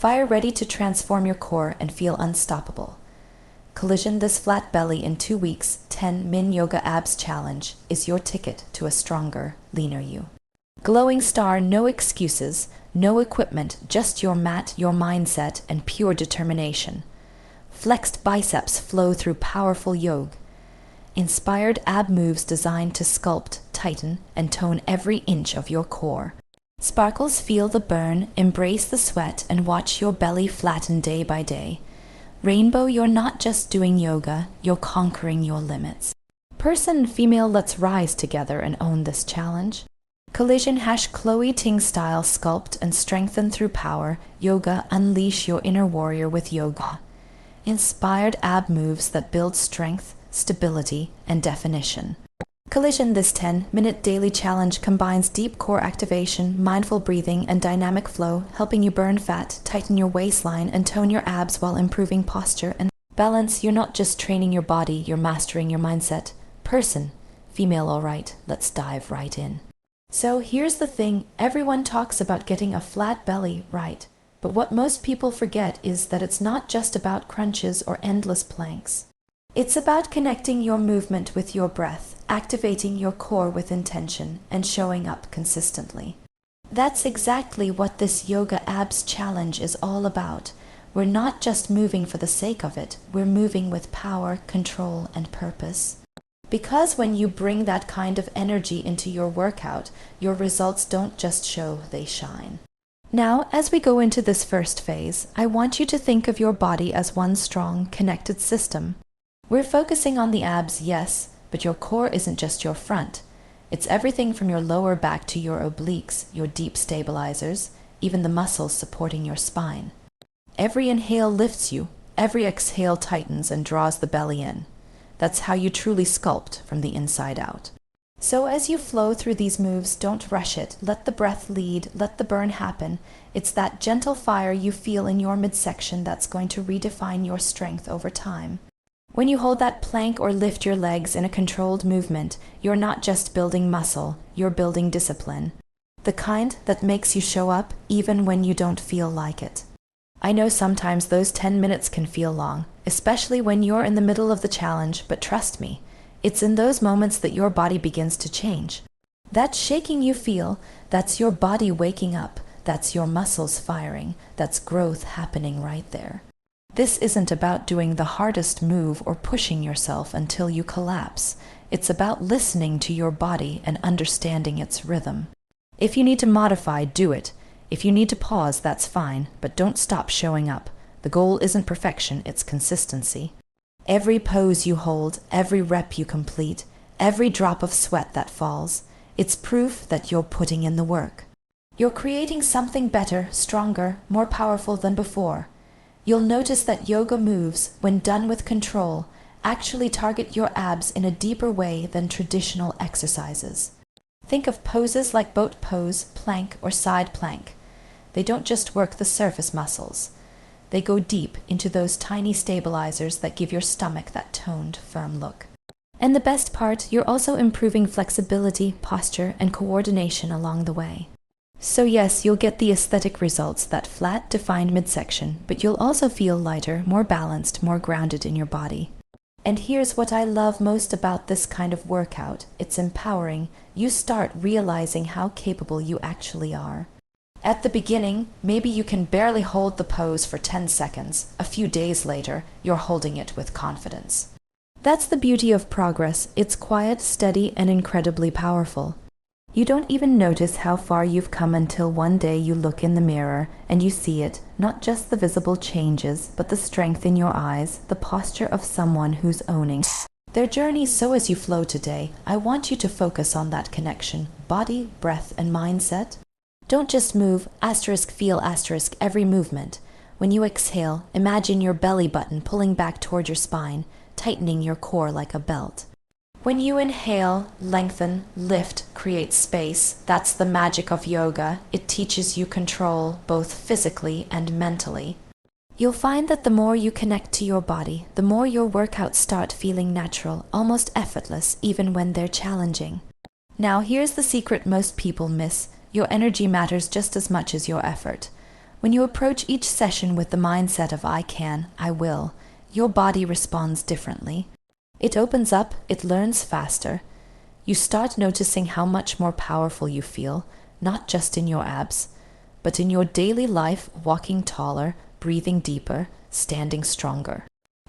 Fire ready to transform your core and feel unstoppable. Collision this flat belly in 2 weeks, 10 Min Yoga Abs Challenge is your ticket to a stronger, leaner you. Glowing star, no excuses, no equipment, just your mat, your mindset, and pure determination. Flexed biceps flow through powerful yoga. Inspired ab moves designed to sculpt, tighten, and tone every inch of your core. Sparkles feel the burn, embrace the sweat, and watch your belly flatten day by day. Rainbow, you're not just doing yoga, you're conquering your limits. Person, female, let's rise together and own this challenge. Collision # Chloe Ting style sculpt and strengthen through power. Yoga, unleash your inner warrior with yoga. Inspired ab moves that build strength, stability, and definition. Collision this 10-minute daily challenge combines deep core activation, mindful breathing, and dynamic flow, helping you burn fat, tighten your waistline, and tone your abs while improving posture and balance. You're not just training your body, you're mastering your mindset. Person, female, all right, let's dive right in. So here's the thing, everyone talks about getting a flat belly, right? But what most people forget is that it's not just about crunches or endless planks. It's about connecting your movement with your breath, activating your core with intention, and showing up consistently. That's exactly what this Yoga Abs Challenge is all about. We're not just moving for the sake of it, we're moving with power, control, and purpose. Because when you bring that kind of energy into your workout, your results don't just show, they shine. Now, as we go into this first phase, I want you to think of your body as one strong, connected system. We're focusing on the abs, yes, but your core isn't just your front. It's everything from your lower back to your obliques, your deep stabilizers, even the muscles supporting your spine. Every inhale lifts you, every exhale tightens and draws the belly in. That's how you truly sculpt from the inside out. So as you flow through these moves, don't rush it. Let the breath lead, let the burn happen. It's that gentle fire you feel in your midsection that's going to redefine your strength over time. When you hold that plank or lift your legs in a controlled movement, you're not just building muscle, you're building discipline. The kind that makes you show up even when you don't feel like it. I know sometimes those 10 minutes can feel long, especially when you're in the middle of the challenge, but trust me, it's in those moments that your body begins to change. That shaking you feel, that's your body waking up, that's your muscles firing, that's growth happening right there. This isn't about doing the hardest move or pushing yourself until you collapse. It's about listening to your body and understanding its rhythm. If you need to modify, do it. If you need to pause, that's fine, but don't stop showing up. The goal isn't perfection, it's consistency. Every pose you hold, every rep you complete, every drop of sweat that falls, it's proof that you're putting in the work. You're creating something better, stronger, more powerful than before. You'll notice that yoga moves, when done with control, actually target your abs in a deeper way than traditional exercises. Think of poses like boat pose, plank, or side plank. They don't just work the surface muscles. They go deep into those tiny stabilizers that give your stomach that toned, firm look. And the best part, you're also improving flexibility, posture, and coordination along the way. So yes, you'll get the aesthetic results, that flat, defined midsection, but you'll also feel lighter, more balanced, more grounded in your body. And here's what I love most about this kind of workout. It's empowering. You start realizing how capable you actually are. At the beginning, maybe you can barely hold the pose for 10 seconds. A few days later, you're holding it with confidence. That's the beauty of progress. It's quiet, steady, and incredibly powerful. You don't even notice how far you've come until one day you look in the mirror and you see it, not just the visible changes, but the strength in your eyes, the posture of someone who's owning their journey. So as you flow today, I want you to focus on that connection, body, breath, and mindset. Don't just move, feel every movement. When you exhale, imagine your belly button pulling back toward your spine, tightening your core like a belt. When you inhale, lengthen, lift, create space. That's the magic of yoga. It teaches you control, both physically and mentally. You'll find that the more you connect to your body, the more your workouts start feeling natural, almost effortless, even when they're challenging. Now here's the secret most people miss. Your energy matters just as much as your effort. When you approach each session with the mindset of I can, I will, your body responds differently. It opens up, it learns faster. You start noticing how much more powerful you feel, not just in your abs, but in your daily life, walking taller, breathing deeper, standing stronger.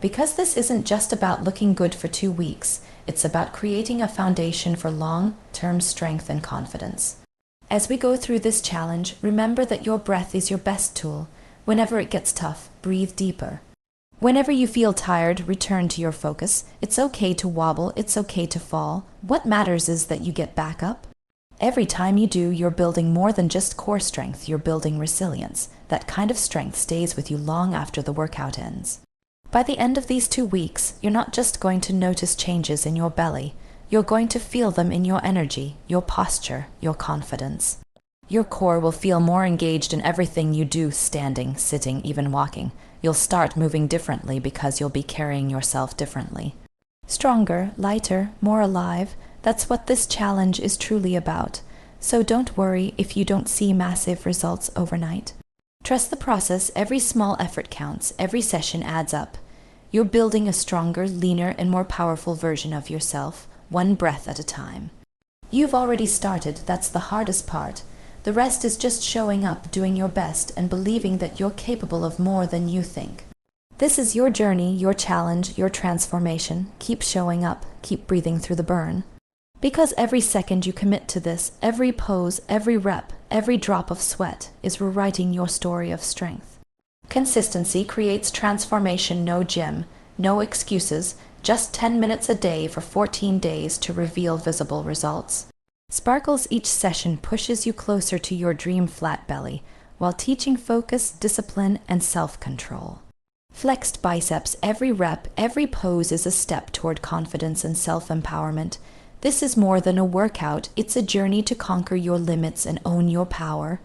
Because this isn't just about looking good for 2 weeks, it's about creating a foundation for long-term strength and confidence. As we go through this challenge, remember that your breath is your best tool. Whenever it gets tough, breathe deeper. Whenever you feel tired, return to your focus. It's okay to wobble, it's okay to fall. What matters is that you get back up. Every time you do, you're building more than just core strength, you're building resilience. That kind of strength stays with you long after the workout ends. By the end of these 2 weeks, you're not just going to notice changes in your belly, you're going to feel them in your energy, your posture, your confidence. Your core will feel more engaged in everything you do, standing, sitting, even walking. You'll start moving differently because you'll be carrying yourself differently. Stronger, lighter, more alive, that's what this challenge is truly about. So don't worry if you don't see massive results overnight. Trust the process, every small effort counts, every session adds up. You're building a stronger, leaner, and more powerful version of yourself, one breath at a time. You've already started, that's the hardest part. The rest is just showing up, doing your best, and believing that you're capable of more than you think. This is your journey, your challenge, your transformation. Keep showing up, keep breathing through the burn. Because every second you commit to this, every pose, every rep, every drop of sweat is rewriting your story of strength. Consistency creates transformation, no gym, no excuses, just 10 minutes a day for 14 days to reveal visible results. Sparkles each session pushes you closer to your dream flat belly, while teaching focus, discipline, and self-control. Flexed biceps, every rep, every pose is a step toward confidence and self-empowerment. This is more than a workout, it's a journey to conquer your limits and own your power.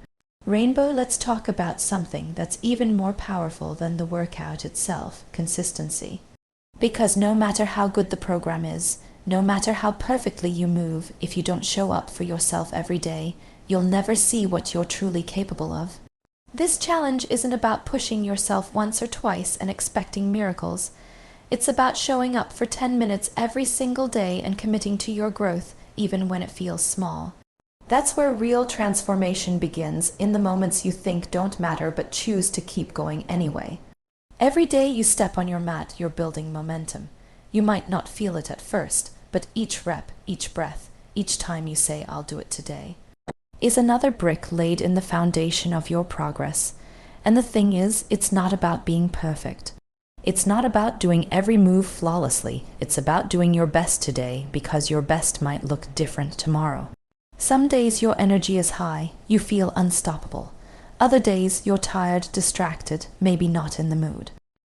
Rainbow, let's talk about something that's even more powerful than the workout itself, consistency. Because no matter how good the program is, no matter how perfectly you move, if you don't show up for yourself every day, you'll never see what you're truly capable of. This challenge isn't about pushing yourself once or twice and expecting miracles. It's about showing up for 10 minutes every single day and committing to your growth, even when it feels small. That's where real transformation begins, in the moments you think don't matter but choose to keep going anyway. Every day you step on your mat, you're building momentum. You might not feel it at first, but each rep, each breath, each time you say, I'll do it today, is another brick laid in the foundation of your progress. And the thing is, it's not about being perfect. It's not about doing every move flawlessly. It's about doing your best today because your best might look different tomorrow. Some days your energy is high, you feel unstoppable. Other days you're tired, distracted, maybe not in the mood.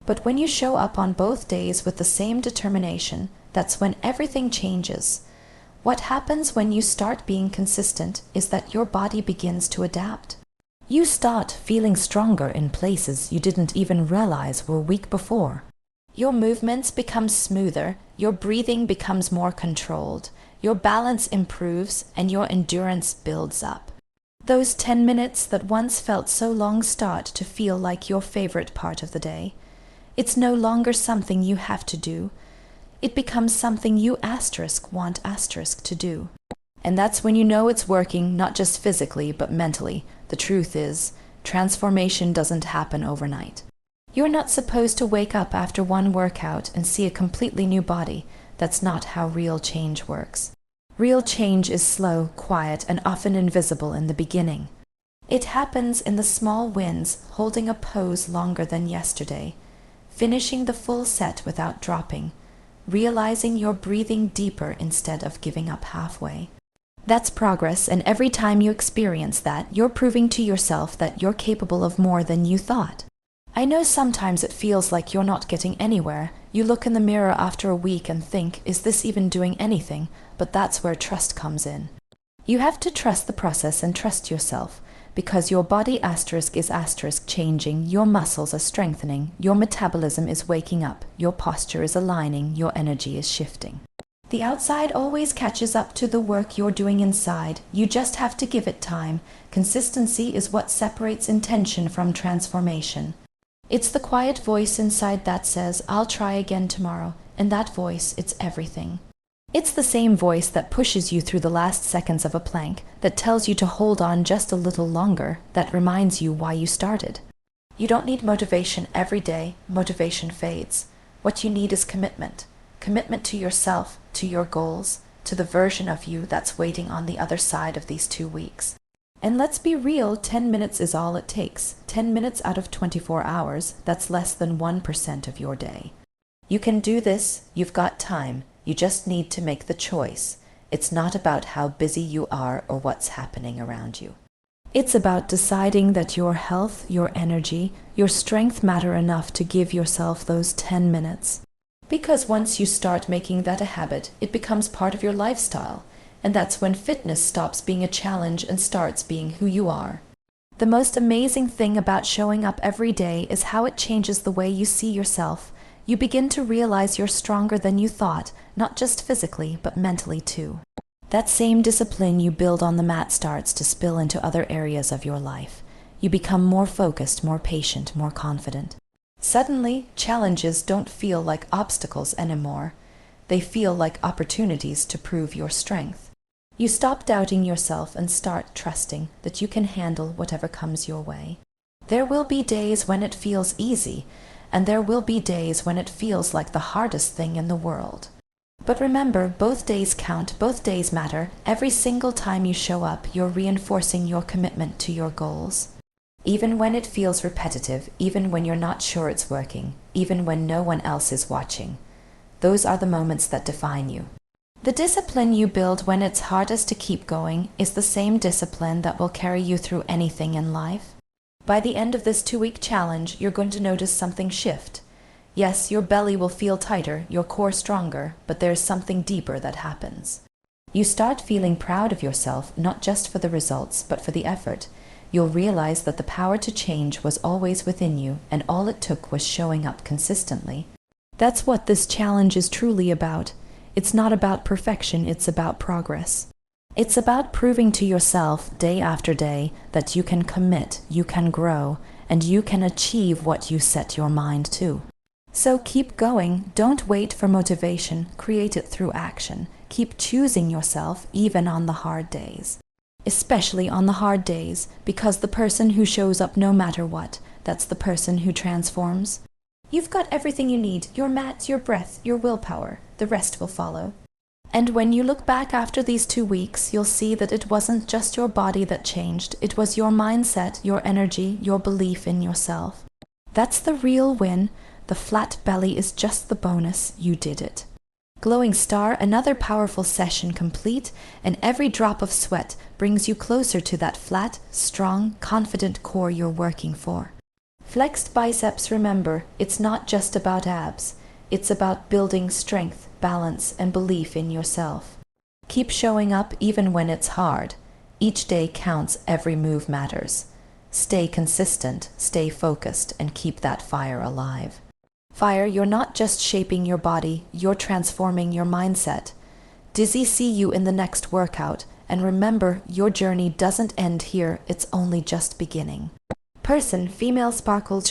But when you show up on both days with the same determination, that's when everything changes. What happens when you start being consistent is that your body begins to adapt. You start feeling stronger in places you didn't even realize were weak before. Your movements become smoother, your breathing becomes more controlled, your balance improves, and your endurance builds up. Those 10 minutes that once felt so long start to feel like your favorite part of the day. It's no longer something you have to do. It becomes something you want to do. And that's when you know it's working, not just physically, but mentally. The truth is, transformation doesn't happen overnight. You're not supposed to wake up after one workout and see a completely new body. That's not how real change works. Real change is slow, quiet, and often invisible in the beginning. It happens in the small wins, holding a pose longer than yesterday, finishing the full set without dropping, realizing you're breathing deeper instead of giving up halfway. That's progress, and every time you experience that, you're proving to yourself that you're capable of more than you thought. I know sometimes it feels like you're not getting anywhere. You look in the mirror after a week and think, is this even doing anything? But that's where trust comes in. You have to trust the process and trust yourself, because your body is changing, your muscles are strengthening, your metabolism is waking up, your posture is aligning, your energy is shifting. The outside always catches up to the work you're doing inside. You just have to give it time. Consistency is what separates intention from transformation. It's the quiet voice inside that says, "I'll try again tomorrow," and that voice, it's everything. It's the same voice that pushes you through the last seconds of a plank, that tells you to hold on just a little longer, that reminds you why you started. You don't need motivation every day. Motivation fades. What you need is commitment. Commitment to yourself, to your goals, to the version of you that's waiting on the other side of these 2 weeks. And let's be real, 10 minutes is all it takes. 10 minutes out of 24 hours, that's less than 1% of your day. You can do this, you've got time, you just need to make the choice. It's not about how busy you are or what's happening around you. It's about deciding that your health, your energy, your strength matter enough to give yourself those 10 minutes. Because once you start making that a habit, it becomes part of your lifestyle. And that's when fitness stops being a challenge and starts being who you are. The most amazing thing about showing up every day is how it changes the way you see yourself. You begin to realize you're stronger than you thought, not just physically, but mentally too. That same discipline you build on the mat starts to spill into other areas of your life. You become more focused, more patient, more confident. Suddenly, challenges don't feel like obstacles anymore. They feel like opportunities to prove your strength. You stop doubting yourself and start trusting that you can handle whatever comes your way. There will be days when it feels easy, and there will be days when it feels like the hardest thing in the world. But remember, both days count, both days matter. Every single time you show up, you're reinforcing your commitment to your goals. Even when it feels repetitive, even when you're not sure it's working, even when no one else is watching. Those are the moments that define you. The discipline you build when it's hardest to keep going is the same discipline that will carry you through anything in life. By the end of this 2-week challenge, you're going to notice something shift. Yes, your belly will feel tighter, your core stronger, but there's something deeper that happens. You start feeling proud of yourself, not just for the results, but for the effort. You'll realize that the power to change was always within you, and all it took was showing up consistently. That's what this challenge is truly about. It's not about perfection, it's about progress. It's about proving to yourself day after day that you can commit, you can grow, and you can achieve what you set your mind to. So keep going, don't wait for motivation, create it through action. Keep choosing yourself even on the hard days. Especially on the hard days, because the person who shows up no matter what, that's the person who transforms. You've got everything you need, your mat, your breath, your willpower. The rest will follow. And when you look back after these 2 weeks, you'll see that it wasn't just your body that changed. It was your mindset, your energy, your belief in yourself. That's the real win. The flat belly is just the bonus. You did it. Glowing Star, another powerful session complete, and every drop of sweat brings you closer to that flat, strong, confident core you're working for. Flexed biceps, remember, it's not just about abs. It's about building strength, balance, and belief in yourself. Keep showing up even when it's hard. Each day counts, every move matters. Stay consistent, stay focused, and keep that fire alive. Fire, you're not just shaping your body, you're transforming your mindset. Dizzy, see you in the next workout, and remember, your journey doesn't end here, it's only just beginning. Person, female sparkles.